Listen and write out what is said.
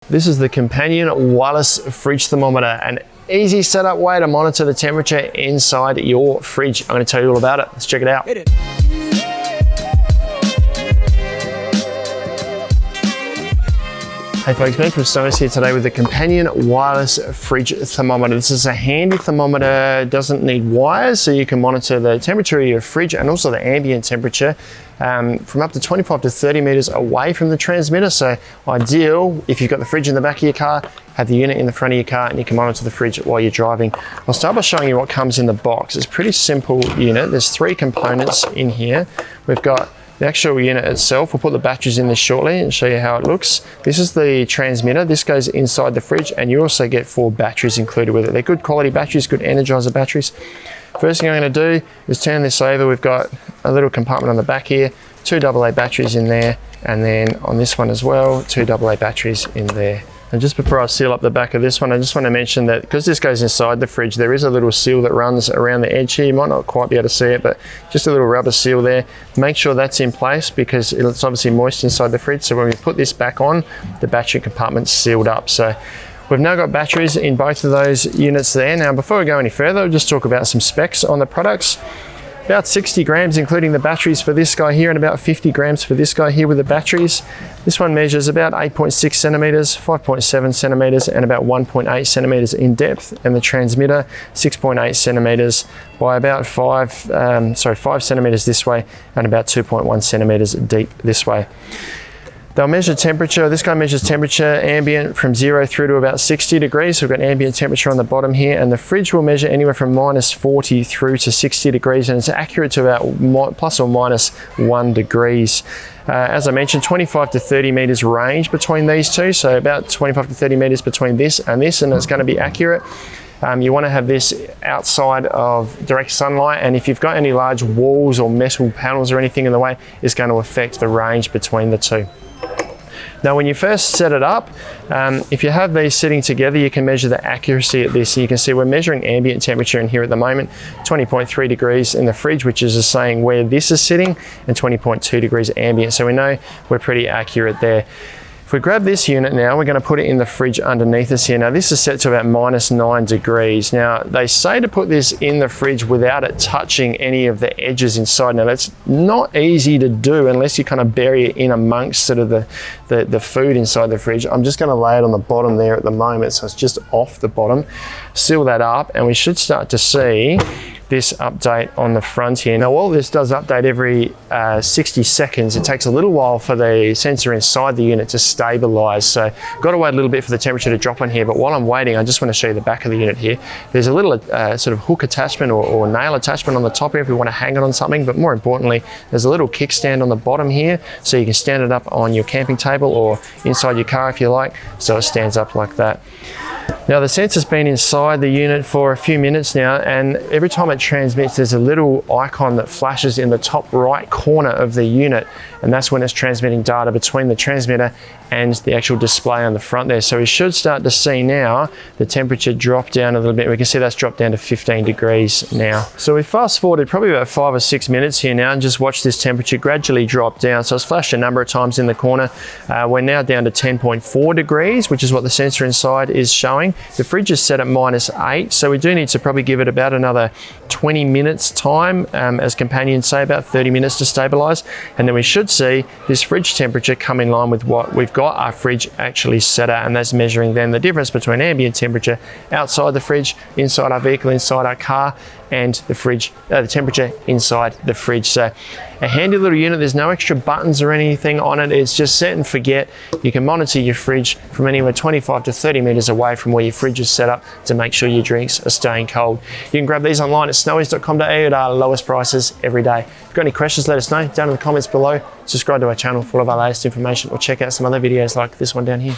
This is the companion wireless fridge thermometer, an easy setup way to monitor the temperature inside your fridge. I'm going to tell you all about it. Let's check it out. Hey folks, Ben from Stabilise here today with the companion wireless fridge thermometer. This is a handy thermometer, doesn't need wires, so you can monitor the temperature of your fridge and also the ambient temperature from up to 25 to 30 meters away from the transmitter. So ideal if you've got the fridge in the back of your car, have the unit in the front of your car, and you can monitor the fridge while you're driving. I'll start by showing you what comes in the box. It's a pretty simple unit. There's 3 components in here. We've got the actual unit itself. We'll put the batteries in this shortly and show you how it looks. This is the transmitter. This goes inside the fridge, and you also get 4 batteries included with it. They're good quality batteries, good Energizer batteries. First thing I'm going to do is turn this over. We've got a little compartment on the back here, 2 AA batteries in there, and then on this one as well, 2 AA batteries in there. And just before I seal up the back of this one, I just want to mention that because this goes inside the fridge, there is a little seal that runs around the edge here. You might not quite be able to see it, but just a little rubber seal there. Make sure that's in place because it's obviously moist inside the fridge. So when we put this back on, the battery compartment's sealed up. So we've now got batteries in both of those units there. Now, before we go any further, I'll just talk about some specs on the products. About 60 grams, including the batteries for this guy here, and about 50 grams for this guy here with the batteries. This one measures about 8.6 centimeters, 5.7 centimeters, and about 1.8 centimeters in depth. And the transmitter, 6.8 centimeters by about 5 centimeters this way, and about 2.1 centimeters deep this way. They'll measure temperature. This guy measures temperature ambient from 0 through to about 60 degrees. So we've got ambient temperature on the bottom here, and the fridge will measure anywhere from -40 through to 60 degrees, and it's accurate to about plus or minus 1 degrees. As I mentioned, 25 to 30 meters range between these two. So about 25 to 30 meters between this, and it's going to be accurate. You want to have this outside of direct sunlight, and if you've got any large walls or metal panels or anything in the way, it's going to affect the range between the two. Now, when you first set it up, if you have these sitting together, you can measure the accuracy at this. You can see we're measuring ambient temperature in here at the moment, 20.3 degrees in the fridge, which is saying where this is sitting, and 20.2 degrees ambient. So we know we're pretty accurate there. If we grab this unit now, we're going to put it in the fridge underneath us here. Now this is set to about -9 degrees. Now they say to put this in the fridge without it touching any of the edges inside. Now that's not easy to do unless you kind of bury it in amongst sort of the food inside the fridge. I'm just going to lay it on the bottom there at the moment, so it's just off the bottom. Seal that up, and we should start to see this update on the front here. Now, while this does update every 60 seconds, it takes a little while for the sensor inside the unit to stabilize. So got to wait a little bit for the temperature to drop on here, but while I'm waiting, I just want to show you the back of the unit here. There's a little sort of hook attachment or nail attachment on the top here if we want to hang it on something, but more importantly, there's a little kickstand on the bottom here, so you can stand it up on your camping table or inside your car if you like, so it stands up like that. Now the sensor's been inside the unit for a few minutes now, and every time it transmits, there's a little icon that flashes in the top right corner of the unit, and that's when it's transmitting data between the transmitter and the actual display on the front there. So we should start to see now the temperature drop down a little bit. We can see that's dropped down to 15 degrees now. So we fast forwarded probably about 5 or 6 minutes here now and just watch this temperature gradually drop down. So it's flashed a number of times in the corner. We're now down to 10.4 degrees, which is what the sensor inside is showing. The fridge is set at -8, so we do need to probably give it about another 20 minutes time, as companions say, about 30 minutes to stabilize, and then we should see this fridge temperature come in line with what we've got our fridge actually set at, and that's measuring then the difference between ambient temperature outside the fridge, inside our vehicle, inside our car, and the fridge, the temperature inside the fridge. So a handy little unit. There's no extra buttons or anything on it. It's just set and forget. You can monitor your fridge from anywhere 25 to 30 meters away from where your fridge is set up to make sure your drinks are staying cold. You can grab these online at snowies.com.au at our lowest prices every day. If you've got any questions, let us know down in the comments below. Subscribe to our channel for all of our latest information, or check out some other videos like this one down here.